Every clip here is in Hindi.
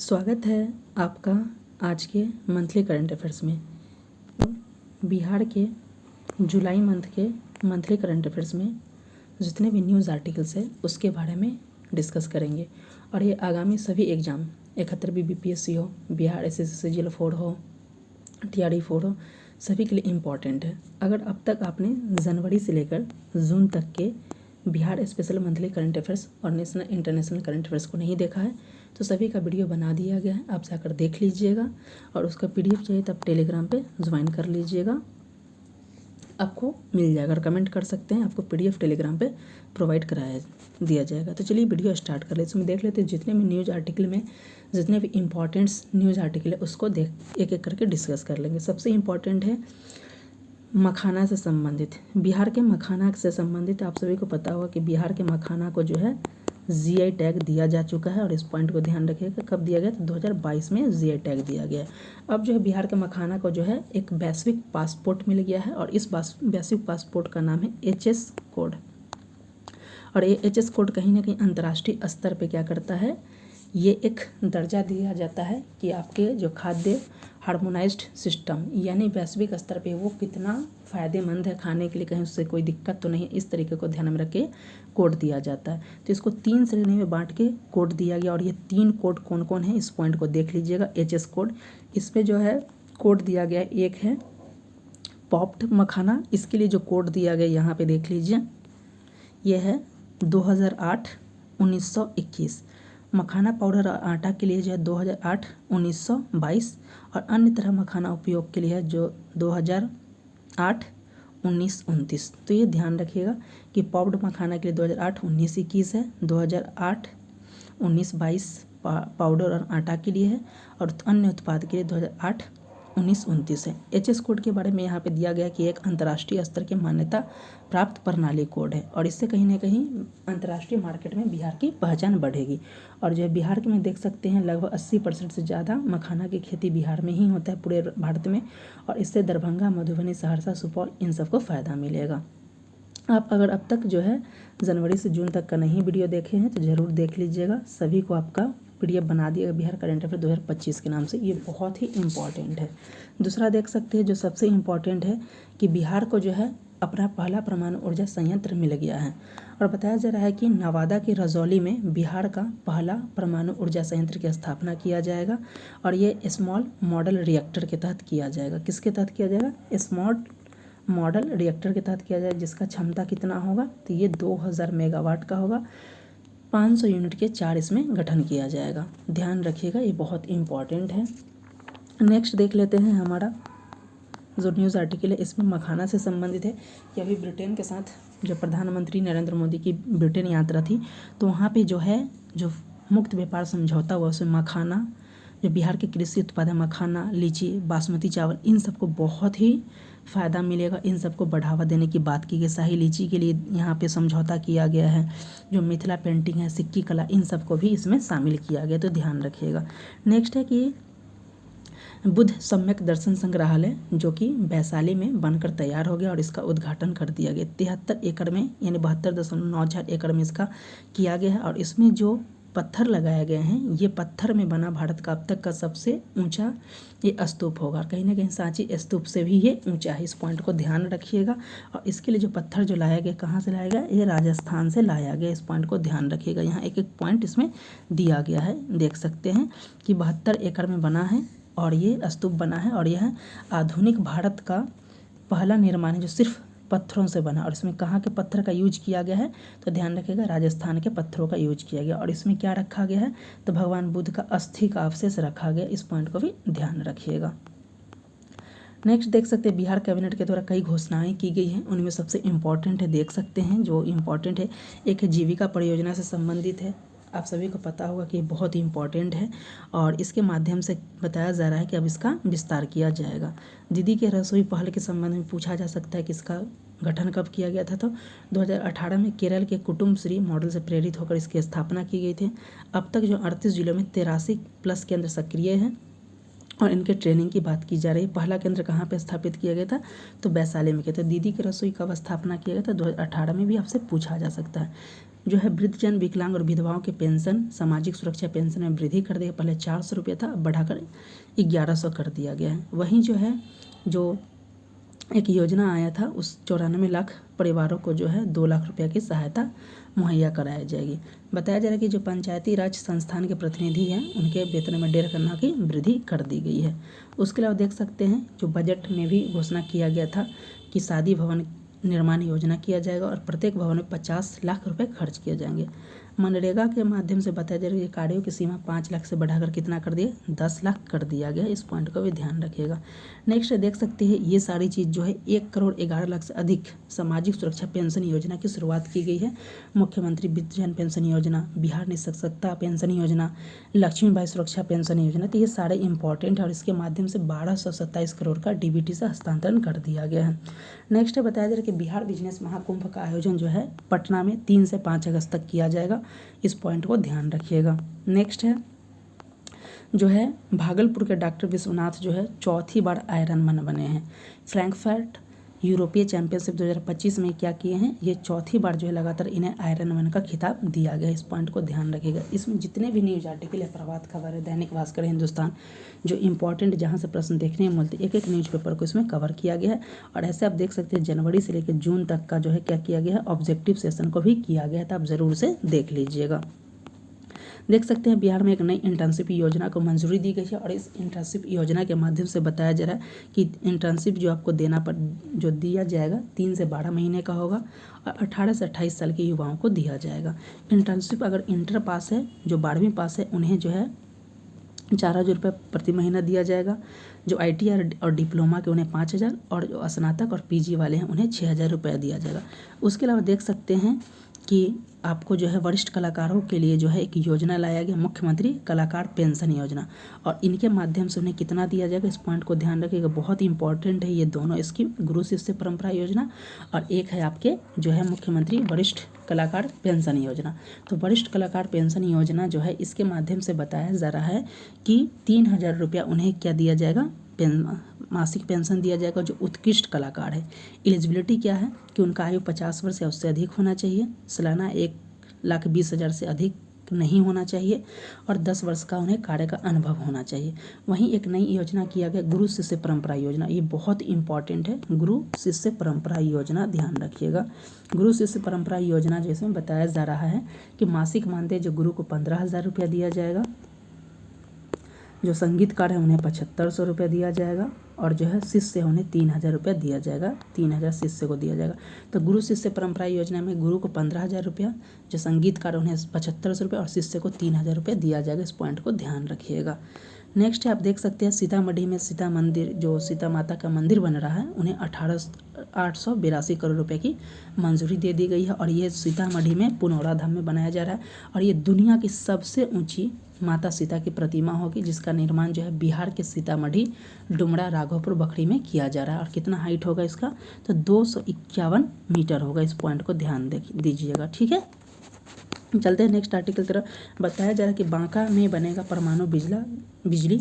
स्वागत है आपका आज के मंथली करंट अफेयर्स में। बिहार के जुलाई मंथ के मंथली करंट अफेयर्स में जितने भी न्यूज़ आर्टिकल्स है उसके बारे में डिस्कस करेंगे। और ये आगामी सभी एग्ज़ाम 71वीं BPSC हो, बिहार SSC CGL 4 हो, TRE 4 हो, सभी के लिए इम्पॉर्टेंट है। अगर अब तक आपने जनवरी से लेकर जून तक के Bihar special monthly current affairs और नेशनल इंटरनेशनल करंट अफेयर्स को नहीं देखा है तो सभी का वीडियो बना दिया गया है, आप जाकर देख लीजिएगा। और उसका PDF चाहिए तो आप टेलीग्राम पे ज्वाइन कर लीजिएगा, आपको मिल जाएगा। और कमेंट कर सकते हैं, आपको PDF टेलीग्राम पे प्रोवाइड कराया दिया जाएगा। तो चलिए वीडियो स्टार्ट कर लेते हैं। इसमें देख लेते हैं जितने भी न्यूज़ आर्टिकल में जितने भी इम्पॉर्टेंट्स न्यूज़ आर्टिकल है उसको एक एक करके डिस्कस कर लेंगे। सबसे इम्पॉर्टेंट है मखाना से संबंधित, बिहार के मखाना से संबंधित। आप सभी को पता होगा कि बिहार के मखाना को जो है GI टैग दिया जा चुका है। और इस पॉइंट को ध्यान रखिएगा, कब दिया गया? तो 2022 में GI टैग दिया गया है। अब जो है बिहार के मखाना को जो है एक वैश्विक पासपोर्ट मिल गया है और इस वैश्विक पासपोर्ट का नाम है HS कोड। और ये HS कोड कहीं ना कहीं अंतर्राष्ट्रीय स्तर पे क्या करता है, ये एक दर्जा दिया जाता है कि आपके जो खाद्य हार्मोनाइज्ड सिस्टम यानी वैश्विक स्तर पे वो कितना फ़ायदेमंद है खाने के लिए, कहीं उससे कोई दिक्कत तो नहीं है, इस तरीके को ध्यान में रख के कोड दिया जाता है। तो इसको 3 श्रेणी में बांट के कोड दिया गया। और ये 3 कोड कौन कौन है इस पॉइंट को देख लीजिएगा। HS कोड, इस पर जो है कोड दिया गया, एक है पॉप्ड मखाना, इसके लिए जो कोड दिया गया यहाँ पे देख लीजिए, ये है 2008-1921। मखाना पाउडर और आटा के लिए जो है 2008-1922 और अन्य तरह मखाना उपयोग के लिए है जो 2008-1929। तो ये ध्यान रखिएगा कि पाउडर मखाना के लिए 2008-1921 है, 2008-1922 पाउडर और आटा के लिए है और अन्य उत्पाद के लिए 2008-1929 है। HS कोड के बारे में यहाँ पे दिया गया कि एक अंतर्राष्ट्रीय स्तर की मान्यता प्राप्त प्रणाली कोड है और इससे कहीं ना कहीं अंतर्राष्ट्रीय मार्केट में बिहार की पहचान बढ़ेगी। और जो है बिहार के में देख सकते हैं लगभग 80% से ज़्यादा मखाना की खेती बिहार में ही होता है पूरे भारत में। और इससे दरभंगा, मधुबनी, सहरसा, सुपौल इन सबको फ़ायदा मिलेगा। आप अगर अब तक जो है जनवरी से जून तक का नहीं वीडियो देखे हैं तो ज़रूर देख लीजिएगा। सभी को आपका PDF बना दिया बिहार करंट अफेयर 2025 के नाम से, ये बहुत ही इम्पॉर्टेंट है। दूसरा देख सकते हैं जो सबसे इम्पॉर्टेंट है कि बिहार को जो है अपना पहला परमाणु ऊर्जा संयंत्र मिल गया है। और बताया जा रहा है कि नवादा के रजौली में बिहार का पहला परमाणु ऊर्जा संयंत्र की स्थापना किया जाएगा। और ये स्मॉल मॉडल रिएक्टर के तहत किया जाएगा। किसके तहत किया जाएगा? स्मॉल मॉडल रिएक्टर के तहत किया जाएगा, जिसका क्षमता कितना होगा? तो ये 2000 मेगावाट का होगा। 500 यूनिट के 4 इसमें गठन किया जाएगा। ध्यान रखिएगा, ये बहुत इम्पॉर्टेंट है। नेक्स्ट देख लेते हैं हमारा जो न्यूज़ आर्टिकल है, इसमें मखाना से संबंधित है कि अभी ब्रिटेन के साथ जो प्रधानमंत्री नरेंद्र मोदी की ब्रिटेन यात्रा थी तो वहाँ पे जो है जो मुक्त व्यापार समझौता हुआ उसमें मखाना, जो बिहार के कृषि उत्पाद है मखाना, लीची, बासमती चावल, इन सबको बहुत ही फ़ायदा मिलेगा। इन सबको बढ़ावा देने की बात की गई। शाही लीची के लिए यहाँ पे समझौता किया गया है। जो मिथिला पेंटिंग है, सिक्की कला, इन सबको भी इसमें शामिल किया गया, तो ध्यान रखिएगा। नेक्स्ट है कि बुद्ध सम्यक दर्शन संग्रहालय जो कि वैशाली में बनकर तैयार हो गया और इसका उद्घाटन कर दिया गया। 73 एकड़ में यानी 72.94 एकड़ में इसका किया गया है। और इसमें जो पत्थर लगाए गए हैं ये पत्थर में बना भारत का अब तक का सबसे ऊंचा ये स्तूप होगा। कहीं ना कहीं सांची स्तूप से भी ये ऊंचा है, इस पॉइंट को ध्यान रखिएगा। और इसके लिए जो पत्थर जो लाया गया, कहाँ से लाया गया? ये राजस्थान से लाया गया, इस पॉइंट को ध्यान रखिएगा। यहाँ एक एक पॉइंट इसमें दिया गया है, देख सकते हैं कि 72 एकड़ में बना है और ये स्तूप बना है। और यह आधुनिक भारत का पहला निर्माण है जो सिर्फ पत्थरों से बना। और इसमें कहाँ के पत्थर का यूज किया गया है? तो ध्यान रखिएगा, राजस्थान के पत्थरों का यूज किया गया। और इसमें क्या रखा गया है? तो भगवान बुद्ध का अस्थि का अवशेष रखा गया, इस पॉइंट को भी ध्यान रखिएगा। नेक्स्ट देख सकते हैं बिहार कैबिनेट के द्वारा कई घोषणाएं की गई हैं, उनमें सबसे इम्पॉर्टेंट है, देख सकते हैं जो इम्पॉर्टेंट है। एक है जीविका परियोजना से संबंधित है, आप सभी को पता होगा कि बहुत ही इम्पॉर्टेंट है। और इसके माध्यम से बताया जा रहा है कि अब इसका विस्तार किया जाएगा। दीदी के रसोई पहल के संबंध में पूछा जा सकता है कि इसका गठन कब किया गया था? तो 2018 में केरल के कुटुम्बश्री मॉडल से प्रेरित होकर इसकी स्थापना की गई थी। अब तक जो 38 जिलों में 83+ केंद्र सक्रिय हैं और इनके ट्रेनिंग की बात की जा रही है। पहला केंद्र कहाँ पे स्थापित किया गया था? तो वैशाली में किया था। दीदी की रसोई कब स्थापना किया गया था? 2018 में भी आपसे पूछा जा सकता है। जो है वृद्धजन, विकलांग और विधवाओं के पेंशन, सामाजिक सुरक्षा पेंशन में वृद्धि कर दिया। पहले 400 रुपये था, अब बढ़ाकर 1100 कर दिया गया है। वहीं जो है जो एक योजना आया था उस 94 लाख परिवारों को जो है 2 लाख रुपये की सहायता मुहैया कराई जाएगी। बताया जा रहा है कि जो पंचायती राज संस्थान के प्रतिनिधि हैं उनके वेतन में 1.5 गुना की वृद्धि कर दी गई है। उसके अलावा देख सकते हैं जो बजट में भी घोषणा किया गया था कि शादी भवन निर्माण योजना किया जाएगा और प्रत्येक भवन में 50 लाख रुपए खर्च किए जाएंगे। मनरेगा के माध्यम से बताया जा रहा है कि कार्यों की सीमा 5 लाख से बढ़ाकर कितना कर दिया, 10 लाख कर दिया गया। इस पॉइंट को भी ध्यान रखिएगा। नेक्स्ट देख सकते हैं ये सारी चीज़ जो है 1,11,00,000 से अधिक सामाजिक सुरक्षा पेंशन योजना की शुरुआत की गई है। मुख्यमंत्री वृद्धजन पेंशन योजना, बिहार निःशक्तता पेंशन योजना, लक्ष्मीबाई सुरक्षा पेंशन योजना, तो ये सारे इंपॉर्टेंट है और इसके माध्यम से 1227 करोड़ का डीबीटी से हस्तांतरण कर दिया गया है। नेक्स्ट है बताया जा रहा है कि बिहार बिजनेस महाकुंभ का आयोजन जो है पटना में 3 से 5 अगस्त तक किया जाएगा। इस पॉइंट को ध्यान रखिएगा। नेक्स्ट है जो है भागलपुर के डॉक्टर विश्वनाथ जो है चौथी बार आयरन मैन बने हैं। फ्रैंकफर्ट यूरोपीय चैंपियनशिप 2025 में क्या किए हैं, ये चौथी बार जो है लगातार इन्हें आयरन मैन का खिताब दिया गया। इस पॉइंट को ध्यान रखिएगा। इसमें जितने भी न्यूज आर्टिकल है, प्रभात खबर है, दैनिक भास्कर, हिंदुस्तान, जो इंपॉर्टेंट जहाँ से प्रश्न देखने में मिलते एक न्यूज़पेपर को इसमें कवर किया गया है। और ऐसे आप देख सकते हैं जनवरी से लेकर जून तक का जो है क्या किया गया है, ऑब्जेक्टिव सेशन को भी किया गया है, तो आप ज़रूर से देख लीजिएगा। देख सकते हैं बिहार में एक नई इंटर्नशिप योजना को मंजूरी दी गई है और इस इंटर्नशिप योजना के माध्यम से बताया जा रहा है कि इंटर्नशिप जो आपको जो दिया जाएगा 3 से 12 महीने का होगा और 18 से 28 साल के युवाओं को दिया जाएगा। इंटर्नशिप अगर इंटर पास है, जो 12वीं पास है, उन्हें जो है 4,000 रुपये प्रति महीना दिया जाएगा। जो ITI और डिप्लोमा के उन्हें 5,000 और जो स्नातक और PG वाले हैं उन्हें 6,000 रुपये दिया जाएगा। उसके अलावा देख सकते हैं कि आपको जो है वरिष्ठ कलाकारों के लिए जो है एक योजना लाया गया, मुख्यमंत्री कलाकार पेंशन योजना, और इनके माध्यम से उन्हें कितना दिया जाएगा, इस पॉइंट को ध्यान रखिएगा। बहुत इंपॉर्टेंट है ये दोनों स्कीम, गुरु शिष्य परंपरा योजना और एक है आपके जो है मुख्यमंत्री वरिष्ठ कलाकार पेंशन योजना। तो वरिष्ठ कलाकार पेंशन योजना जो है इसके माध्यम से बताया जा रहा है कि 3,000 रुपया उन्हें क्या दिया जाएगा, मासिक पेंशन दिया जाएगा जो उत्कृष्ट कलाकार है। एलिजिबिलिटी क्या है कि उनका आयु 50 वर्ष या उससे अधिक होना चाहिए, सालाना 1,20,000 से अधिक नहीं होना चाहिए और 10 वर्ष का उन्हें कार्य का अनुभव होना चाहिए। वहीं एक नई योजना किया गया गुरु शिष्य परंपरा योजना, ये बहुत इंपॉर्टेंट है। गुरु शिष्य परंपरा योजना ध्यान रखिएगा। गुरु शिष्य परंपरा योजना जिसमें बताया जा रहा है कि मासिक मानदेय जो गुरु को 15,000 रुपया दिया जाएगा, जो संगीतकार है उन्हें 7,500 रुपये दिया जाएगा और जो है शिष्य उन्हें 3,000 रुपया दिया जाएगा, 3,000 शिष्य को दिया जाएगा। तो गुरु शिष्य परंपरा योजना में गुरु को 15,000 रुपया, जो संगीतकार उन्हें 7,500 रुपये और शिष्य को 3,000 रुपये दिया जाएगा। इस पॉइंट को ध्यान रखिएगा। नेक्स्ट है आप देख सकते हैं सीतामढ़ी में सीता मंदिर, जो सीता माता का मंदिर बन रहा है, उन्हें 882 करोड़ रुपए की मंजूरी दे दी गई है और ये सीतामढ़ी में पुनौरा धाम में बनाया जा रहा है और ये दुनिया की सबसे ऊंची माता सीता की प्रतिमा होगी, जिसका निर्माण जो है बिहार के सीतामढ़ी डुमरा राघोपुर बखरी में किया जा रहा है। और कितना हाइट होगा इसका, तो 251 मीटर होगा। इस पॉइंट को ध्यान दीजिएगा, ठीक है। चलते हैं नेक्स्ट आर्टिकल की तरफ। बताया जा रहा है कि बांका में बनेगा परमाणु बिजली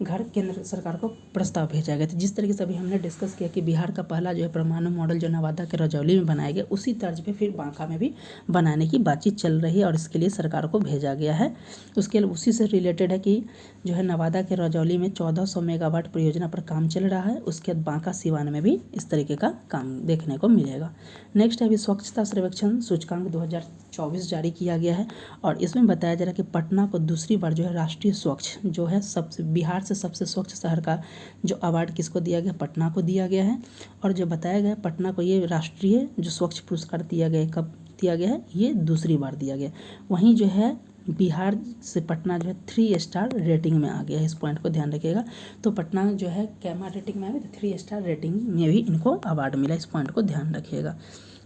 घर, केंद्र सरकार को प्रस्ताव भेजा गया था। जिस तरीके से अभी हमने डिस्कस किया कि बिहार का पहला जो है परमाणु मॉडल जो नवादा के रजौली में बनाया गया, उसी तर्ज पे फिर बांका में भी बनाने की बातचीत चल रही है और इसके लिए सरकार को भेजा गया है। उसके उसी से रिलेटेड है कि जो है नवादा के रजौली में 1400 मेगावाट परियोजना पर काम चल रहा है। उसके बाद बांका सिवान में भी इस तरीके का काम देखने को मिलेगा। नेक्स्ट है अभी स्वच्छता सर्वेक्षण सूचकांक 2024 जारी किया गया है और इसमें बताया जा रहा है कि पटना को दूसरी बार जो है राष्ट्रीय स्वच्छ जो है सबसे बिहार से सबसे स्वच्छ शहर का जो अवार्ड किसको दिया गया, पटना को दिया गया है। और जो बताया गया पटना को ये राष्ट्रीय जो स्वच्छ पुरस्कार दिया गया है, कब दिया गया है, ये दूसरी बार दिया गया। वहीं जो है बिहार से पटना जो है 3 स्टार रेटिंग में आ गया है। इस पॉइंट को ध्यान रखिएगा। तो पटना जो है कैमा रेटिंग में आ गया, तो 3 स्टार रेटिंग में भी इनको अवार्ड मिला। इस पॉइंट को ध्यान रखिएगा।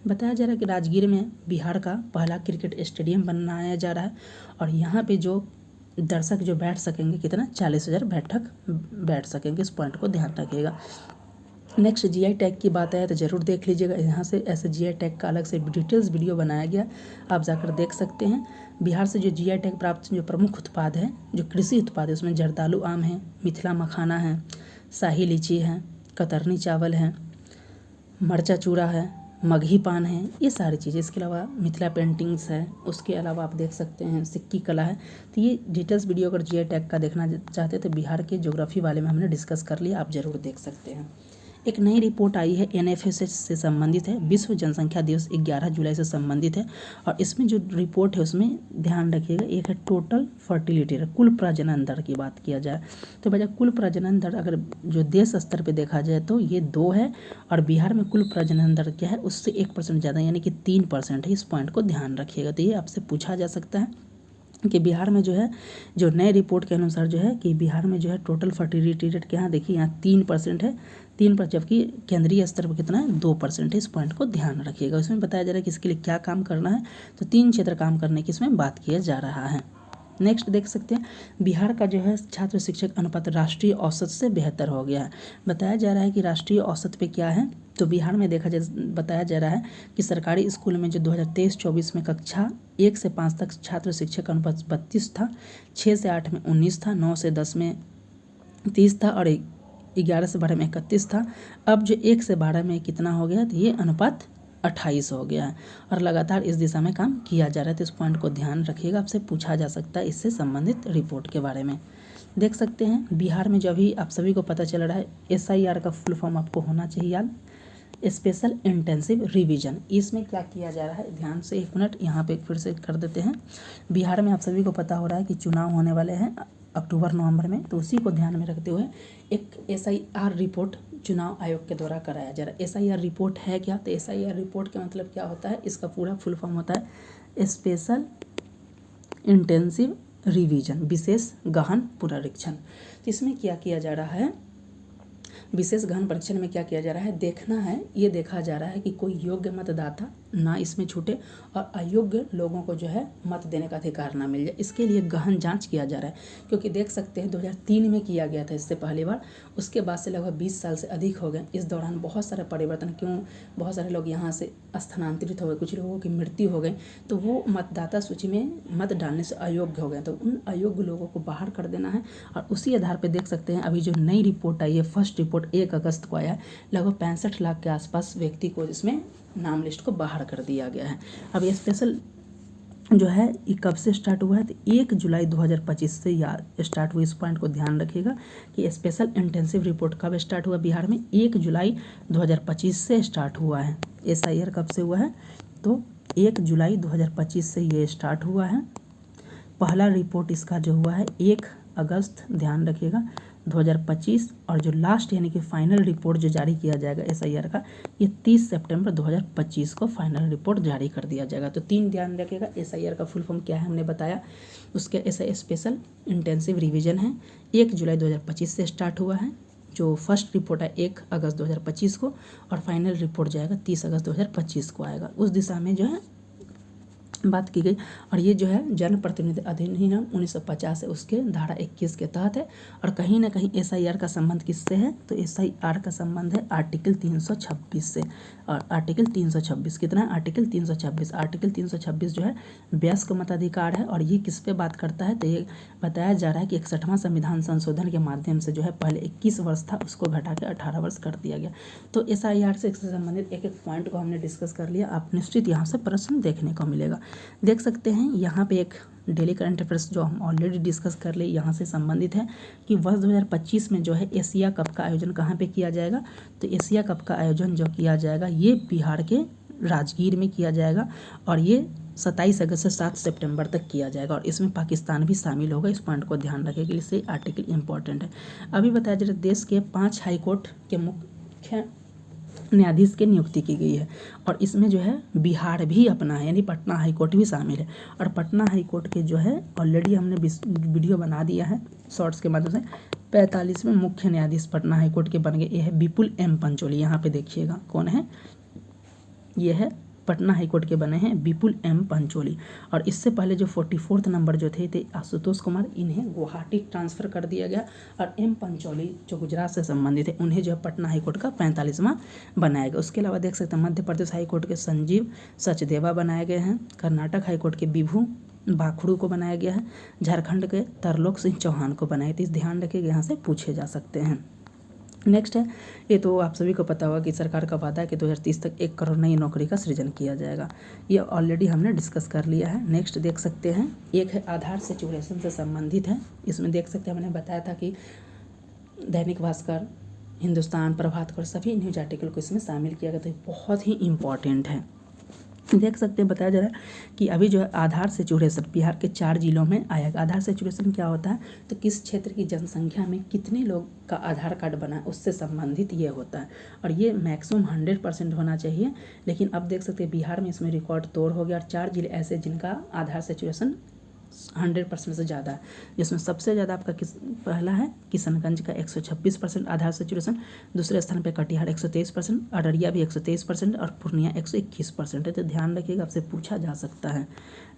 बताया जा रहा है कि राजगीर में बिहार का पहला क्रिकेट स्टेडियम बनाया जा रहा है और यहाँ पे जो दर्शक जो बैठ सकेंगे, कितना 40,000 बैठ सकेंगे। इस पॉइंट को ध्यान रखिएगा। नेक्स्ट GI टैग की बात आए तो ज़रूर देख लीजिएगा। यहाँ से ऐसे GI टैग का अलग से डिटेल्स वीडियो बनाया गया, आप जाकर देख सकते हैं। बिहार से जो GI टैग प्राप्त जो प्रमुख उत्पाद है, जो कृषि उत्पाद है, उसमें जर्दालू आम है, मिथिला मखाना है, शाही लीची है, कतरनी चावल है, मरचा चूड़ा है, मगही पान है, ये सारी चीज़ें। इसके अलावा मिथिला पेंटिंग्स है, उसके अलावा आप देख सकते हैं सिक्की कला है। तो ये डिटेल्स वीडियो अगर जीआई टैग का देखना चाहते हैं तो बिहार के ज्योग्राफी वाले में हमने डिस्कस कर लिया, आप ज़रूर देख सकते हैं। एक नई रिपोर्ट आई है एनएफएसएस से संबंधित है, विश्व जनसंख्या दिवस 11 जुलाई से संबंधित है। और इसमें जो रिपोर्ट है उसमें ध्यान रखिएगा, एक है टोटल फर्टिलिटी रेट, कुल प्रजनन दर की बात किया जाए तो भैया कुल प्रजनन दर अगर जो देश स्तर पे देखा जाए तो ये 2 है, और बिहार में कुल प्रजनन दर क्या है उससे 1% ज़्यादा यानी कि 3% है। इस पॉइंट को ध्यान रखिएगा। तो ये आपसे पूछा जा सकता है कि बिहार में जो है, जो नए रिपोर्ट के अनुसार जो है कि बिहार में जो है टोटल फर्टिलिटी रेट क्या है, देखिए यहाँ 3% है, 3%, जबकि केंद्रीय स्तर पर कितना है 2% है। इस पॉइंट को ध्यान रखिएगा। इसमें बताया जा रहा है कि इसके लिए क्या काम करना है, तो 3 क्षेत्र काम करने की इसमें बात किया जा रहा है। नेक्स्ट देख सकते हैं, बिहार का जो है छात्र शिक्षक अनुपात राष्ट्रीय औसत से बेहतर हो गया है। बताया जा रहा है कि राष्ट्रीय औसत पे क्या है, तो बिहार में देखा जाए बताया जा रहा है कि सरकारी स्कूल में जो 2023-24 में कक्षा 1 से 5 तक छात्र शिक्षक अनुपात 32 था, 6 से 8 में 19 था, 9 से 10 में 30 था और 11 से 12 में 31 था। अब जो 1 से 12 में कितना हो गया, तो ये अनुपात 28 हो गया है और लगातार इस दिशा में काम किया जा रहा है। तो इस पॉइंट को ध्यान रखिएगा, आपसे पूछा जा सकता है इससे संबंधित रिपोर्ट के बारे में। देख सकते हैं बिहार में जो अभी आप सभी को पता चल रहा है SIR का फुल फॉर्म आपको होना चाहिए याद, स्पेशल इंटेंसिव रिवीजन। इसमें क्या किया जा रहा है, ध्यान से 1 मिनट यहाँ पे फिर से कर देते हैं। बिहार में आप सभी को पता हो रहा है कि चुनाव होने वाले हैं अक्टूबर-नवंबर में, तो उसी को ध्यान में रखते हुए एक SIR रिपोर्ट चुनाव आयोग के द्वारा कराया जा रहा है। SIR रिपोर्ट है क्या, तो SIR रिपोर्ट का मतलब क्या होता है, इसका पूरा फुल फॉर्म होता है स्पेशल इंटेंसिव रिवीजन, विशेष गहन पुनरीक्षण। तो इसमें क्या किया जा रहा है, विशेष गहन परीक्षण में क्या किया जा रहा है, देखना है, ये देखा जा रहा है कि कोई योग्य मतदाता ना इसमें छूटे और अयोग्य लोगों को जो है मत देने का अधिकार ना मिल जाए। इसके लिए गहन जांच किया जा रहा है, क्योंकि देख सकते हैं 2003 में किया गया था इससे पहली बार, उसके बाद से लगभग 20 साल से अधिक हो गए। इस दौरान बहुत सारे परिवर्तन, क्यों बहुत सारे लोग यहाँ से स्थानांतरित हो गए, कुछ लोगों की मृत्यु हो गई, तो वो मतदाता सूची में मत डालने से अयोग्य हो गए, तो उन अयोग्य लोगों को बाहर कर देना है। और उसी आधार पर देख सकते हैं अभी जो नई रिपोर्ट आई है, फर्स्ट रिपोर्ट 1 अगस्त को आया, लगभग 65 लाख के आसपास व्यक्ति को इसमें नाम लिस्ट को बाहर कर दिया गया है। अब ये स्पेशल जो है ये कब से स्टार्ट हुआ है, तो 1 जुलाई 2025 से स्टार्ट हुआ। इस पॉइंट को ध्यान रखिएगा कि स्पेशल इंटेंसिव रिपोर्ट कब स्टार्ट हुआ बिहार में, 1 जुलाई 2025 से स्टार्ट हुआ है। SIR कब से हुआ है, तो 1 जुलाई 2025 से ये स्टार्ट हुआ है। पहला रिपोर्ट इसका जो हुआ है 1 अगस्त, ध्यान रखिएगा 2025, और जो लास्ट यानी कि फाइनल रिपोर्ट जो जारी किया जाएगा SIR का, ये 30 सितंबर 2025 को फाइनल रिपोर्ट जारी कर दिया जाएगा। तो 3 ध्यान रखिएगा, SIR का फुल फॉर्म क्या है हमने बताया, उसके ऐसा स्पेशल इंटेंसिव रिवीजन है, 1 जुलाई 2025 से स्टार्ट हुआ है। जो फर्स्ट रिपोर्ट है 1 अगस्त 2025 को, और फाइनल रिपोर्ट जाएगा 30 अगस्त 2025 को आएगा। उस दिशा में जो है बात की गई। और ये जो है जनप्रतिनिधि अधिनियम 1950 है, उसके धारा 21 के तहत है। और कहीं ना कहीं SIR का संबंध किससे है, तो SIR का संबंध है आर्टिकल 326 से। और आर्टिकल 326 कितना है, आर्टिकल 326, आर्टिकल 326 जो है वयस्क मताधिकार है। और ये किस पे बात करता है, तो ये बताया जा रहा है कि 61वां संविधान संशोधन के माध्यम से जो है पहले 21 वर्ष था, उसको घटा के 18 वर्ष कर दिया गया। तो SIR से संबंधित एक एक पॉइंट को हमने डिस्कस कर लिया। आप निश्चित यहाँ से प्रश्न देखने को मिलेगा। देख सकते हैं यहाँ पे एक डेली करंट अफेयर्स जो हम ऑलरेडी डिस्कस कर लिए, यहाँ से संबंधित है कि वर्ष 2025 में जो है एशिया कप का आयोजन कहाँ पे किया जाएगा, तो एशिया कप का आयोजन जो किया जाएगा ये बिहार के राजगीर में किया जाएगा। और ये 27 अगस्त से 7 सितंबर तक किया जाएगा, और इसमें पाकिस्तान भी शामिल होगा। इस पॉइंट को ध्यान रखें, इससे आर्टिकल इंपॉर्टेंट है। अभी बताया जा रहा है देश के 5 हाईकोर्ट के मुख्य न्यायाधीश की नियुक्ति की गई है, और इसमें जो है बिहार भी अपना है, यानी पटना हाईकोर्ट भी शामिल है। और पटना हाईकोर्ट के जो है ऑलरेडी हमने वीडियो बना दिया है शॉर्ट्स के माध्यम से, 45वें मुख्य न्यायाधीश पटना हाईकोर्ट के बन गए। ये है विपुल M पंचोली, यहाँ पे देखिएगा कौन है, ये है पटना हाईकोर्ट के बने हैं विपुल M पंचोली। और इससे पहले जो 44 नंबर जो थे आशुतोष कुमार, इन्हें गुवाहाटी ट्रांसफ़र कर दिया गया। और M पंचोली जो गुजरात से संबंधित है, उन्हें जो है पटना हाईकोर्ट का 45वां बनाया गया। उसके अलावा देख सकते हैं मध्य प्रदेश हाईकोर्ट के संजीव सचदेवा बनाए गए हैं, कर्नाटक हाईकोर्ट के विभू बाखड़ू को बनाया गया है, झारखंड के तरलोक सिंह चौहान को बनाया। तो ध्यान रखिएगा, यहाँ से पूछे जा सकते हैं। नेक्स्ट है, ये तो आप सभी को पता होगा कि सरकार का वादा है कि 2030 तक 1 करोड़ नई नौकरी का सृजन किया जाएगा। ये ऑलरेडी हमने डिस्कस कर लिया है। नेक्स्ट देख सकते हैं, एक है आधार सेचुरेशन से संबंधित है। इसमें देख सकते हैं, मैंने बताया था कि दैनिक भास्कर, हिंदुस्तान, प्रभात खबर सभी न्यूज आर्टिकल को इसमें शामिल किया गया, तो बहुत ही इम्पॉर्टेंट है। देख सकते हैं, बताया जा रहा है कि अभी जो है आधार सेचुरेशन बिहार के 4 जिलों में आएगा। आधार सेचुरेशन क्या होता है, तो किस क्षेत्र की जनसंख्या में कितने लोग का आधार कार्ड बना है उससे संबंधित ये होता है, और ये मैक्सिमम 100% होना चाहिए। लेकिन अब देख सकते हैं बिहार में इसमें रिकॉर्ड तोड़ हो गया, और 4 जिले ऐसे जिनका आधार सेचुरेशन 100% से ज़्यादा है, जिसमें सबसे ज़्यादा आपका पहला है किशनगंज का 126% आधार सेचुरेशन, दूसरे स्थान पे कटिहार 123%, अररिया भी 123% और पूर्णिया 121% है। तो ध्यान रखिएगा, आपसे पूछा जा सकता है।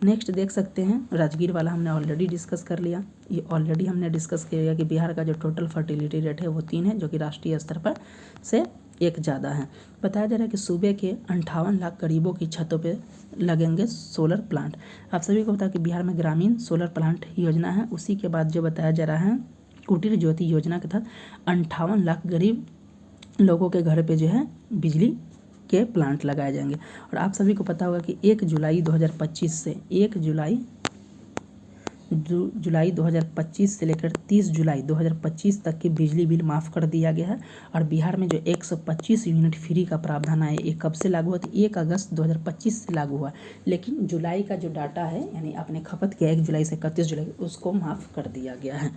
नेक्स्ट देख सकते हैं, राजगीर वाला हमने ऑलरेडी डिस्कस कर लिया। ये ऑलरेडी हमने डिस्कस किया कि बिहार का जो टोटल फर्टिलिटी रेट है वो 3 है, जो कि राष्ट्रीय स्तर पर से 1 ज़्यादा है। बताया जा रहा है कि सूबे के 58 लाख गरीबों की छतों पे लगेंगे सोलर प्लांट। आप सभी को पता है कि बिहार में ग्रामीण सोलर प्लांट योजना है। उसी के बाद जो बताया जा रहा है, कुटीर ज्योति योजना के तहत 58 लाख गरीब लोगों के घर पे जो है बिजली के प्लांट लगाए जाएंगे। और आप सभी को पता होगा कि 1 जुलाई 2025 से 1 जुलाई 2025 से लेकर 30 जुलाई 2025 तक की बिजली बिल माफ़ कर दिया गया है। और बिहार में जो 125 यूनिट फ्री का प्रावधान है, ये कब से लागू हुआ? तो 1 अगस्त 2025 से लागू हुआ। लेकिन जुलाई का जो डाटा है, यानी आपने खपत किया 1 जुलाई से 31 जुलाई, उसको माफ़ कर दिया गया है,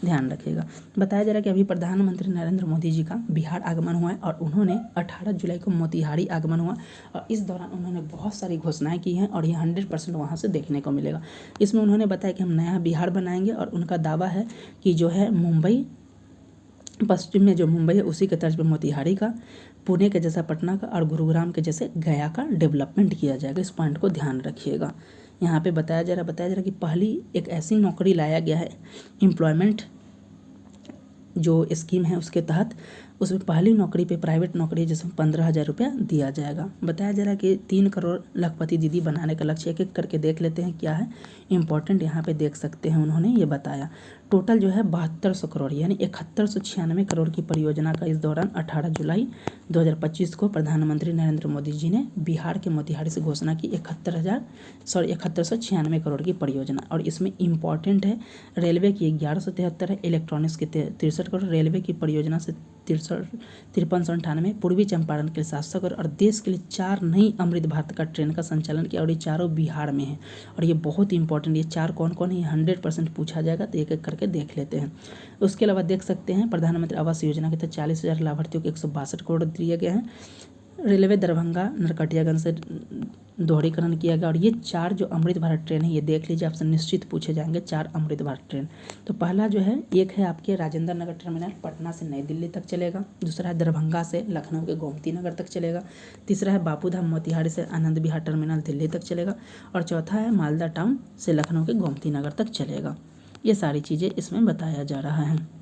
ध्यान रखिएगा। बताया जा रहा है कि अभी प्रधानमंत्री नरेंद्र मोदी जी का बिहार आगमन हुआ है, और उन्होंने 18 जुलाई को मोतिहारी आगमन हुआ, और इस दौरान उन्होंने बहुत सारी घोषणाएं की हैं, और ये 100% वहाँ से देखने को मिलेगा। इसमें उन्होंने बताया कि हम नया बिहार बनाएंगे, और उनका दावा है कि जो है मुंबई, पश्चिम में जो मुंबई है उसी के तर्ज पर मोतिहारी का, पुणे के जैसा पटना का, और गुरुग्राम के जैसे गया का डेवलपमेंट किया जाएगा। इस पॉइंट को ध्यान रखिएगा। यहाँ पे बताया जा रहा है कि पहली एक ऐसी नौकरी लाया गया है, एम्प्लॉयमेंट जो स्कीम है उसके तहत, उसमें पहली नौकरी पे प्राइवेट नौकरी जिसमें 15,000 रुपया दिया जाएगा। बताया जा रहा है कि 3 करोड़ लखपति दीदी बनाने का लक्ष्य। एक एक करके देख लेते हैं क्या है इंपॉर्टेंट, यहाँ पे देख सकते हैं उन्होंने ये बताया। टोटल जो है 7200 करोड़ यानी 7196 करोड़ की परियोजना का इस दौरान 18 जुलाई 2025 को प्रधानमंत्री नरेंद्र मोदी जी ने बिहार के मोतिहारी से घोषणा की 7196 करोड़ की परियोजना। और इसमें इम्पॉर्टेंट है रेलवे की 1173 है, इलेक्ट्रॉनिक्स की 63 करोड़, रेलवे की परियोजना से 5398, पूर्वी चंपारण के लिए 700 करोड़, और देश के लिए 4 नई अमृत भारत का ट्रेन का संचालन किया, और ये चारों बिहार में है। और ये बहुत इंपॉर्टेंट, ये 4 कौन कौन है, ये 100% पूछा जाएगा, तो एक एक करके देख लेते हैं। उसके अलावा देख सकते हैं प्रधानमंत्री आवास योजना के तहत 40,000 लाभार्थियों को 162 करोड़ दिए गए हैं। रेलवे दरभंगा नरकटियागंज से दोहरीकरण किया गया। और ये 4 जो अमृत भारत ट्रेन है, ये देख लीजिए, आपसे निश्चित पूछे जाएंगे 4 अमृत भारत ट्रेन। तो पहला जो है, एक है आपके राजेंद्र नगर टर्मिनल, पटना से नई दिल्ली तक चलेगा। दूसरा है दरभंगा से लखनऊ के गोमती नगर तक चलेगा। तीसरा है बापूधाम मोतिहारी से आनंद विहार टर्मिनल दिल्ली तक चलेगा। और चौथा है मालदा टाउन से लखनऊ के गोमती नगर तक चलेगा। ये सारी चीज़ें इसमें बताया जा रहा है।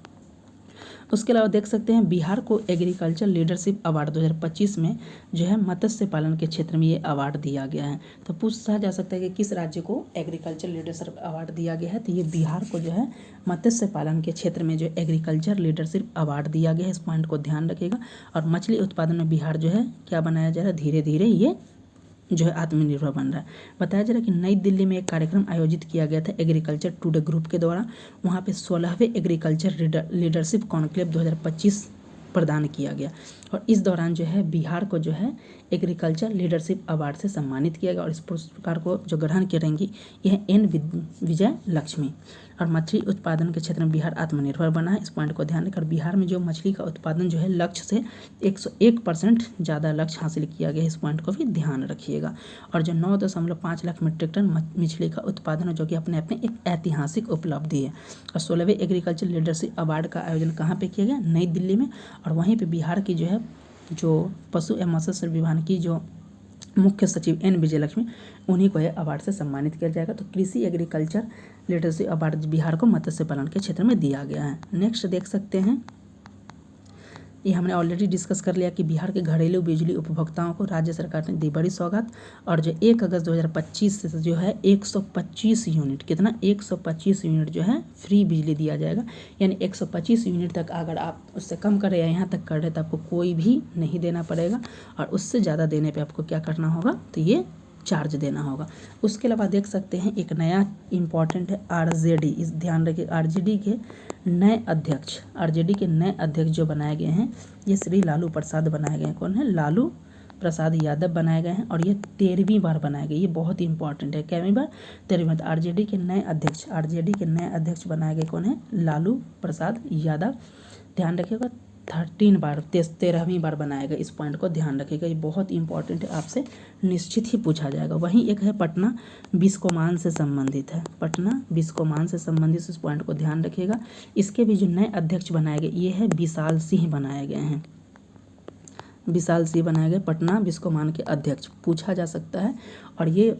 उसके अलावा देख सकते हैं बिहार को एग्रीकल्चर लीडरशिप अवार्ड 2025 में जो है मत्स्य पालन के क्षेत्र में ये अवार्ड दिया गया है। तो पूछा जा सकता है कि किस राज्य को एग्रीकल्चर लीडरशिप अवार्ड दिया गया है, तो ये बिहार को जो है मत्स्य पालन के क्षेत्र में जो एग्रीकल्चर लीडरशिप अवार्ड दिया गया है। इस पॉइंट को ध्यान रखिएगा। और मछली उत्पादन में बिहार जो है क्या बनाया जा रहा है, धीरे धीरे ये जो है आत्मनिर्भर बन रहा है। बताया जा रहा है कि नई दिल्ली में एक कार्यक्रम आयोजित किया गया था एग्रीकल्चर टुडे ग्रुप के द्वारा। वहाँ पे 16वें एग्रीकल्चर लीडरशिप कॉन्क्लेव 2025 प्रदान किया गया। और इस दौरान जो है बिहार को जो है एग्रीकल्चर लीडरशिप अवार्ड से सम्मानित किया गया। और इस पुरस्कार को जो ग्रहण करेंगी यह एन विजय लक्ष्मी। और मछली उत्पादन के क्षेत्र में बिहार आत्मनिर्भर बना है। इस पॉइंट को ध्यान रखकर बिहार में जो मछली का उत्पादन जो है लक्ष्य से 101% ज़्यादा लक्ष्य हासिल किया गया है। इस पॉइंट को भी ध्यान रखिएगा। और जो 9.5 लाख मीट्रिक टन मछली का उत्पादन है, जो कि अपने आप में एक ऐतिहासिक उपलब्धि है। और 16वें एग्रीकल्चर लीडरशिप अवार्ड का आयोजन कहाँ पर किया गया, नई दिल्ली में। और वहीं पर बिहार की जो है जो पशु एवं मत्स्य विभाग की जो मुख्य सचिव एन विजय लक्ष्मी, उन्हीं को यह अवार्ड से सम्मानित किया जाएगा। तो कृषि एग्रीकल्चर लीडरशिप अवार्ड बिहार को मत्स्य पालन के क्षेत्र में दिया गया है। नेक्स्ट देख सकते हैं ये हमने ऑलरेडी डिस्कस कर लिया कि बिहार के घरेलू बिजली उपभोक्ताओं को राज्य सरकार ने दी बड़ी सौगात। और जो 1 अगस्त 2025 से जो है 125 यूनिट, कितना 125 यूनिट जो है फ्री बिजली दिया जाएगा। यानी 125 यूनिट तक अगर आप उससे कम कर रहे हैं, यहाँ तक कर रहे हैं, तो आपको कोई भी नहीं देना पड़ेगा। और उससे ज़्यादा देने पर आपको क्या करना होगा, तो ये चार्ज देना होगा। उसके अलावा देख सकते हैं एक नया इम्पॉर्टेंट है आरजेडी। इस ध्यान रखिए, आरजेडी के नए अध्यक्ष जो बनाए गए हैं ये श्री लालू प्रसाद बनाए गए हैं। कौन है, लालू प्रसाद यादव बनाए गए हैं। और ये 13वीं बार बनाए गए, ये बहुत ही इंपॉर्टेंट है। कितनी बार, 13वीं बार। आरजेडी के नए अध्यक्ष बनाए गए कौन है, लालू प्रसाद यादव। ध्यान रखिएगा 13 बार, 13वीं बार बनाएगा। इस पॉइंट को ध्यान रखिएगा, ये बहुत इंपॉर्टेंट है, आपसे निश्चित ही पूछा जाएगा। वहीं एक है पटना बिस्कोमान से संबंधित है, इस पॉइंट को ध्यान रखिएगा। इसके भी जो नए अध्यक्ष बनाए गए ये है विशाल सिंह बनाए गए, पटना बिस्कोमान के अध्यक्ष पूछा जा सकता है। और ये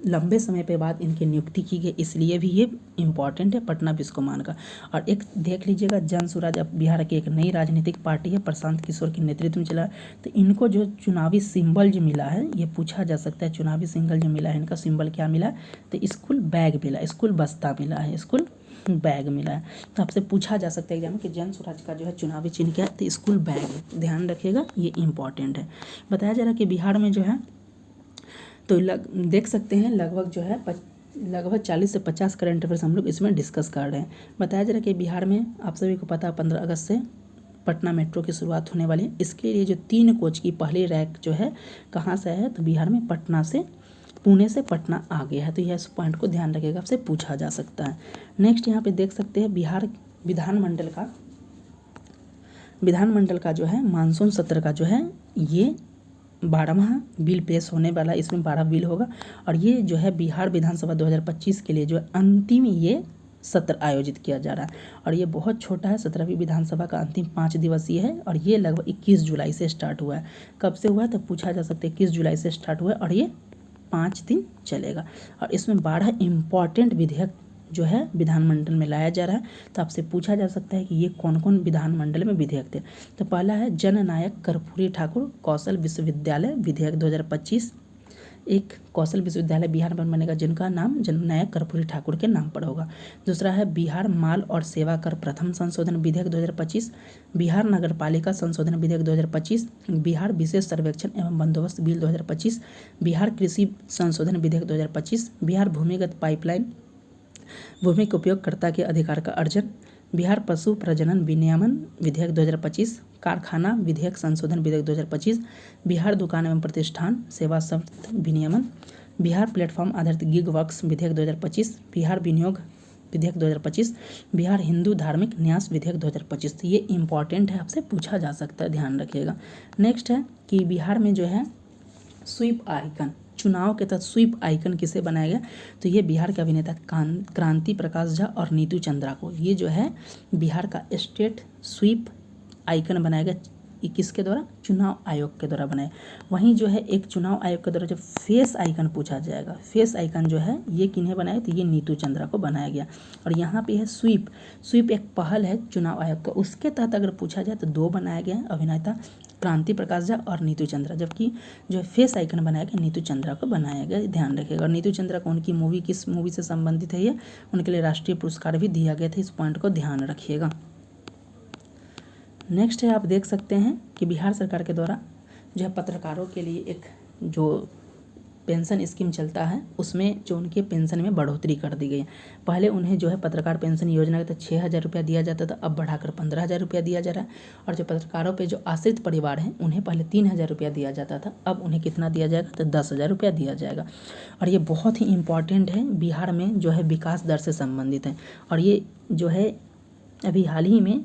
लंबे समय पे बाद इनकी नियुक्ति की गई, इसलिए भी ये इम्पॉर्टेंट है पटना बिस्कोमान का। और एक देख लीजिएगा जन स्वराज अब बिहार की एक नई राजनीतिक पार्टी है, प्रशांत किशोर के नेतृत्व में चला। तो इनको जो चुनावी सिंबल जो मिला है ये पूछा जा सकता है, चुनावी सिंबल जो मिला है इनका सिंबल क्या मिला, तो स्कूल बैग मिला, स्कूल बस्ता मिला है, स्कूल बैग मिला है। तो आपसे पूछा जा सकता है एग्जाम में कि जन स्वराज का जो है चुनावी चिन्ह क्या है, तो स्कूल बैग है। ध्यान रखिएगा, ये इम्पॉर्टेंट है। बताया जा रहा है कि बिहार में जो है तो देख सकते हैं लगभग 40 से 50 करंट अफेयर्स हम लोग इसमें डिस्कस कर रहे हैं। बताया जा रहा है कि बिहार में आप सभी को पता 15 अगस्त से पटना मेट्रो की शुरुआत होने वाली है। इसके लिए जो 3 कोच की पहली रैक जो है कहाँ से है, तो बिहार में पुणे से पटना आ गया है। तो यह इस पॉइंट को ध्यान रखिएगा, आपसे पूछा जा सकता है। नेक्स्ट यहाँ पे देख सकते हैं बिहार विधानमंडल का जो है मानसून सत्र का जो है ये 12वां बिल पेश होने वाला है। इसमें 12 बिल होगा। और ये जो है बिहार विधानसभा 2025 के लिए जो है अंतिम ये सत्र आयोजित किया जा रहा है। और ये बहुत छोटा है, 17वीं विधानसभा का अंतिम 5 दिवसीय है। और ये लगभग 21 जुलाई से स्टार्ट हुआ है। कब से हुआ है तो पूछा जा सकता है, 21 जुलाई से स्टार्ट हुआ है और ये 5 दिन चलेगा। और इसमें 12 इम्पॉर्टेंट विधेयक जो है विधानमंडल में लाया जा रहा है। तो आपसे पूछा जा सकता है कि ये कौन कौन विधानमंडल में विधेयक थे। तो पहला है जननायक कर्पूरी ठाकुर कौशल विश्वविद्यालय विधेयक 2025। एक कौशल विश्वविद्यालय बिहार में बनेगा जिनका नाम जननायक कर्पूरी ठाकुर के नाम पर होगा। दूसरा है बिहार माल और सेवा कर प्रथम संशोधन विधेयक 2025, बिहार नगरपालिका संशोधन विधेयक 2025, बिहार विशेष सर्वेक्षण एवं बंदोबस्त बिल 2025, बिहार कृषि संशोधन विधेयक 2025, बिहार भूमिगत पाइपलाइन भूमि के उपयोगकर्ता के अधिकार का अर्जन, बिहार पशु प्रजनन विनियमन विधेयक 2025, कारखाना विधेयक संशोधन विधेयक 2025, बिहार दुकान एवं प्रतिष्ठान सेवा शब्द विनियमन, बिहार प्लेटफॉर्म आधारित गिग वर्क्स विधेयक 2025, बिहार विनियोग विधेयक 2025, बिहार हिंदू धार्मिक न्यास विधेयक 2025। तो ये इंपॉर्टेंट है, आपसे पूछा जा सकता है, ध्यान रखिएगा। नेक्स्ट है कि बिहार में जो है स्वीप आइकन, चुनाव के तहत स्वीप आइकन किसे बनाया गया, तो ये बिहार के अभिनेता क्रांति प्रकाश झा और नीतू चंद्रा को, ये जो है बिहार का स्टेट स्वीप आइकन बनाया गया। किसके द्वारा, चुनाव आयोग के द्वारा बनाया। वहीं जो है एक चुनाव आयोग के द्वारा जो फेस आइकन पूछा जाएगा, फेस आइकन जो है ये किन्हें बनाया, तो ये नीतू चंद्रा को बनाया गया। और यहाँ पे है स्वीप एक पहल है चुनाव आयोग का, उसके तहत अगर पूछा जाए तो 2 बनाया गया है, अभिनेता क्रांति प्रकाश झा और नीतू चंद्रा, जबकि जो फेस आइकन बनाया गया नीतू चंद्रा को बनाया गया, ध्यान रखिएगा। और नीतू चंद्रा को उनकी मूवी किस मूवी से संबंधित है, ये उनके लिए राष्ट्रीय पुरस्कार भी दिया गया था, इस पॉइंट को ध्यान रखिएगा। नेक्स्ट है आप देख सकते हैं कि बिहार सरकार के द्वारा जो है पत्रकारों के लिए एक जो पेंशन स्कीम चलता है उसमें जो उनके पेंशन में बढ़ोतरी कर दी गई है। पहले उन्हें जो है पत्रकार पेंशन योजना के तहत 6,000 रुपया दिया जाता था, अब बढ़ाकर 15,000 रुपया दिया जा रहा है। और जो पत्रकारों पे जो आश्रित परिवार हैं उन्हें पहले 3,000 रुपया दिया जाता था, अब उन्हें कितना दिया जाएगा, तो 10,000 रुपया दिया जाएगा। और ये बहुत ही इंपॉर्टेंट है, बिहार में जो है विकास दर से संबंधित है। और ये जो है अभी हाल ही में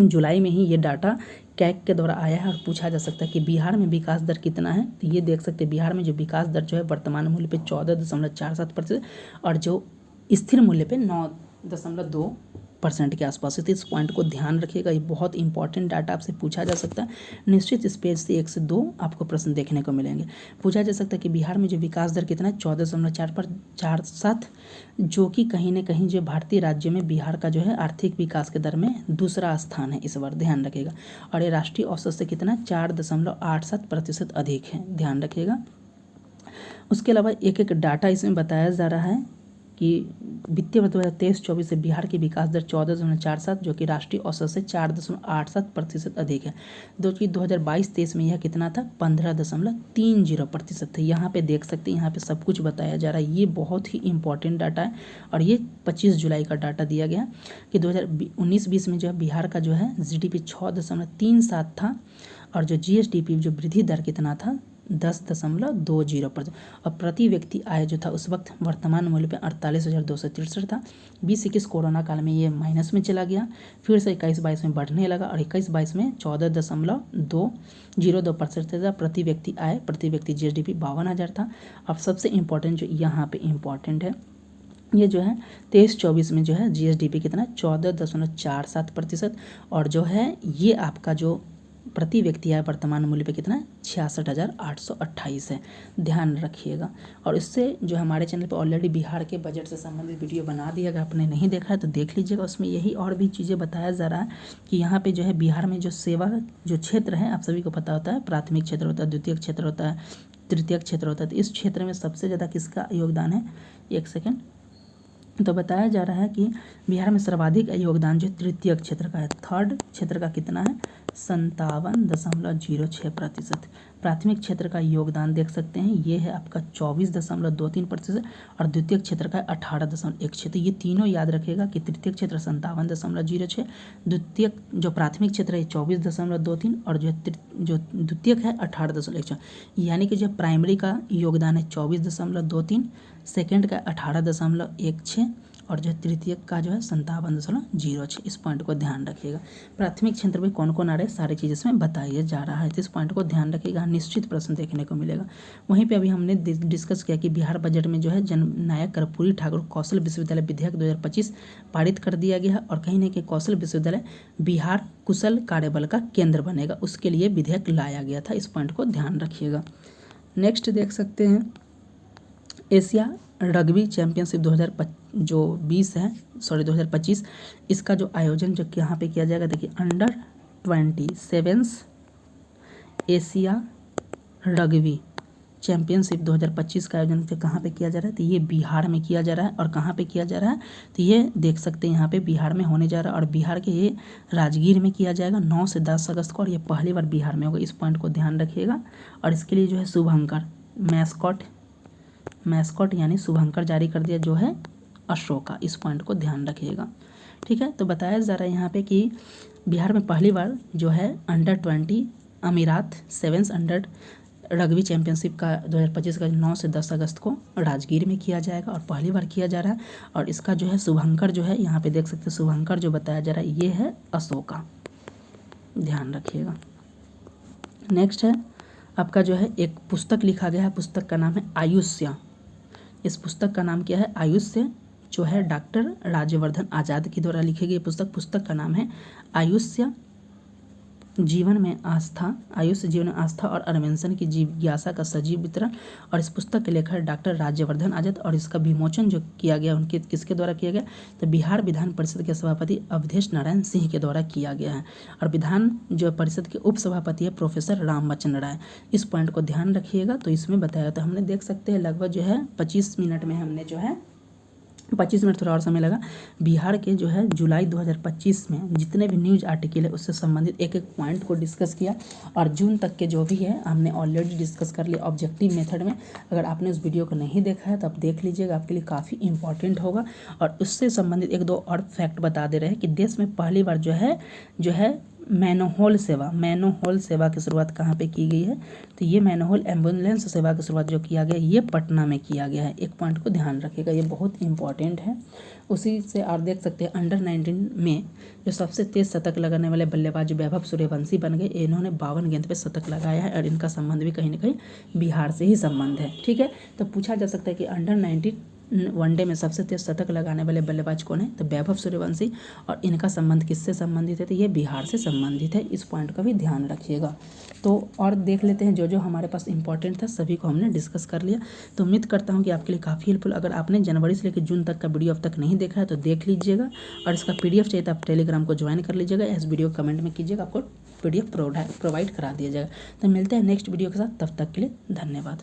जुलाई में ही ये डाटा कैग के द्वारा आया है। और पूछा जा सकता है कि बिहार में विकास दर कितना है, तो ये देख सकते हैं बिहार में जो विकास दर जो है वर्तमान मूल्य पे 14.47% और जो स्थिर मूल्य पे 9.2 50% के आसपास है। तो इस पॉइंट को ध्यान रखिएगा, ये बहुत इंपॉर्टेंट डाटा आपसे पूछा जा सकता है। निश्चित इस पेज से 1 से 2 आपको प्रश्न देखने को मिलेंगे। पूछा जा सकता है कि बिहार में जो विकास दर कितना है 14.47, जो कि कहीं ना कहीं जो भारतीय राज्य में बिहार का जो है आर्थिक विकास के दर में दूसरा स्थान है इस बार, ध्यान रखिएगा। और ये राष्ट्रीय औसत से कितना 4.87% अधिक है, ध्यान रखिएगा। उसके अलावा एक एक डाटा इसमें बताया जा रहा है कि वित्तीय वर्ष 2023-24 से बिहार की विकास दर 14.47, जो कि राष्ट्रीय औसत से 4.87% अधिक है। जो कि 2022-23 में यह कितना था 15.30% था। यहाँ पे देख सकते हैं, यहाँ पे सब कुछ बताया जा रहा है। ये बहुत ही इंपॉर्टेंट डाटा है और ये 25 जुलाई का डाटा दिया गया कि 2019-20 में जो है बिहार का जो है GDP 6.37 था और जो GSDP जो वृद्धि दर कितना था 10.20%। और प्रति व्यक्ति आय जो था उस वक्त वर्तमान मूल्य पे 48,263 था। 2021 कोरोना काल में ये माइनस में चला गया, फिर से 21-22 में बढ़ने लगा और 21-22 में 14.202% था प्रति व्यक्ति आय, प्रति व्यक्ति GSDP 52,000 था। अब सबसे इम्पोर्टेंट जो यहाँ पे इम्पोर्टेंट है, ये जो है 23-24 में जो है GSDP कितना 14.47% और जो है ये आपका जो प्रति व्यक्ति आय वर्तमान मूल्य पे कितना 66,828 है, ध्यान रखिएगा। और इससे जो हमारे चैनल पे ऑलरेडी बिहार के बजट से संबंधित वीडियो बना दिया, अगर आपने नहीं देखा है तो देख लीजिएगा। उसमें यही और भी चीज़ें बताया जा रहा है कि यहाँ पे जो है बिहार में जो सेवा जो क्षेत्र है, आप सभी को पता होता है प्राथमिक क्षेत्र होता है, द्वितीय क्षेत्र होता है, तृतीय क्षेत्र होता है। तो इस क्षेत्र में सबसे ज़्यादा किसका योगदान है, एक सेकेंड, तो बताया जा रहा है कि बिहार में सर्वाधिक योगदान जो तृतीय क्षेत्र का है, थर्ड क्षेत्र का कितना है 57.06%। प्राथमिक क्षेत्र का योगदान देख सकते हैं, ये है आपका 24.23% और द्वितीय क्षेत्र का 18.16। तो ये तीनों याद रखिएगा कि तृतीय क्षेत्र 57.06, द्वितीय जो प्राथमिक क्षेत्र है 24.23 और जो द्वितीयक है 18.16। यानी कि जो प्राइमरी का योगदान है 24.23, सेकेंड का 18.16 और जो तृतीयक का जो है 57.06। इस पॉइंट को ध्यान रखिएगा। प्राथमिक क्षेत्र में कौन कौन आ रहे हैं सारी चीज़ इसमें बताया जा रहा है, तो इस पॉइंट को ध्यान रखिएगा, निश्चित प्रश्न देखने को मिलेगा। वहीं पे अभी हमने डिस्कस किया कि बिहार बजट में जो है जननायक कर्पूरी ठाकुर कौशल विश्वविद्यालय विधेयक 2025 पारित कर दिया गया है और कहीं ना कहीं कौशल विश्वविद्यालय बिहार कुशल कार्यबल का केंद्र बनेगा, उसके लिए विधेयक लाया गया था। इस पॉइंट को ध्यान रखिएगा। नेक्स्ट देख सकते हैं एशिया रग्बी चैंपियनशिप 2025, इसका जो आयोजन जो यहाँ पे किया जाएगा, देखिए अंडर-27 एशिया रग्बी चैंपियनशिप 2025 का आयोजन कहाँ पे किया जा रहा है, तो ये बिहार में किया जा रहा है। और कहाँ पे किया जा रहा है, तो ये देख सकते हैं यहाँ पे बिहार में होने जा रहा है और बिहार के ये राजगीर में किया जाएगा 9 से 10 अगस्त को और ये पहली बार बिहार में होगा। इस पॉइंट को ध्यान रखिएगा। और इसके लिए जो है शुभंकर मैस्कॉट यानी शुभंकर जारी कर दिया जो है अशोका। इस पॉइंट को ध्यान रखिएगा, ठीक है। तो बताया जा रहा है यहाँ पे कि बिहार में पहली बार जो है अंडर-20 अमीरात 7 अंडर रग्बी चैंपियनशिप का 2025 का 9 से 10 अगस्त को राजगीर में किया जाएगा और पहली बार किया जा रहा है। और इसका जो है शुभंकर जो है यहाँ पे देख सकते हैं, शुभंकर जो बताया जा रहा है ये है अशोका, ध्यान रखिएगा। नेक्स्ट है आपका जो है एक पुस्तक लिखा गया है, पुस्तक का नाम है आयुष्य। इस पुस्तक का नाम क्या है, आयुष्य, जो है डॉक्टर राज्यवर्धन आज़ाद के द्वारा लिखी गई पुस्तक का नाम है आयुष्य जीवन में आस्था और अन्वेषण की जिज्ञासा का सजीव वितरण। और इस पुस्तक के लेखक डॉक्टर राज्यवर्धन आज़ाद और इसका विमोचन जो किया गया उनके किसके द्वारा किया गया, तो बिहार विधान परिषद के सभापति अवधेश नारायण सिंह के द्वारा किया गया है। और विधान जो परिषद के उपसभापति है प्रोफेसर रामबच्चन राय। इस पॉइंट को ध्यान रखिएगा। तो इसमें बताया था हमने, देख सकते हैं लगभग जो है 25 मिनट में हमने जो है 25 मिनट थोड़ा और समय लगा। बिहार के जो है जुलाई 2025 में जितने भी न्यूज़ आर्टिकल है उससे संबंधित एक एक पॉइंट को डिस्कस किया और जून तक के जो भी है हमने ऑलरेडी डिस्कस कर लिया ऑब्जेक्टिव मेथड में। अगर आपने उस वीडियो को नहीं देखा है तो आप देख लीजिएगा, आपके लिए काफ़ी इंपॉर्टेंट होगा। और उससे संबंधित एक दो और फैक्ट बता दे रहे हैं कि देश में पहली बार जो है मैनोहोल सेवा की शुरुआत कहाँ पे की गई है, तो ये मैनोहोल एम्बुलेंस सेवा की शुरुआत जो किया गया ये पटना में किया गया है। एक पॉइंट को ध्यान रखिएगा, ये बहुत इंपॉर्टेंट है। उसी से आप देख सकते हैं अंडर-19 में जो सबसे तेज़ शतक लगाने वाले बल्लेबाज वैभव सूर्यवंशी बन गए। इन्होंने 52 गेंद पे शतक लगाया है और इनका संबंध भी कहीं ना कहीं बिहार से ही संबंध है, ठीक है। तो पूछा जा सकता है कि अंडर-19 वनडे में सबसे तेज शतक लगाने वाले बल्लेबाज कौन है? तो वैभव सूर्यवंशी। और इनका संबंध किससे संबंधित है? तो ये बिहार से संबंधित है। इस पॉइंट का भी ध्यान रखिएगा। तो और देख लेते हैं जो जो हमारे पास इंपॉर्टेंट था सभी को हमने डिस्कस कर लिया। तो उम्मीद करता हूँ कि आपके लिए काफ़ी हेल्पफुल। अगर आपने जनवरी से लेकर जून तक का वीडियो अब तक नहीं देखा है तो देख लीजिएगा, और इसका PDF चाहिए तो आप टेलीग्राम को ज्वाइन कर लीजिएगा। इस वीडियो कमेंट में कीजिएगा, आपको PDF प्रोवाइड करा दिया जाएगा। तो मिलते हैं नेक्स्ट वीडियो के साथ, तब तक के लिए धन्यवाद।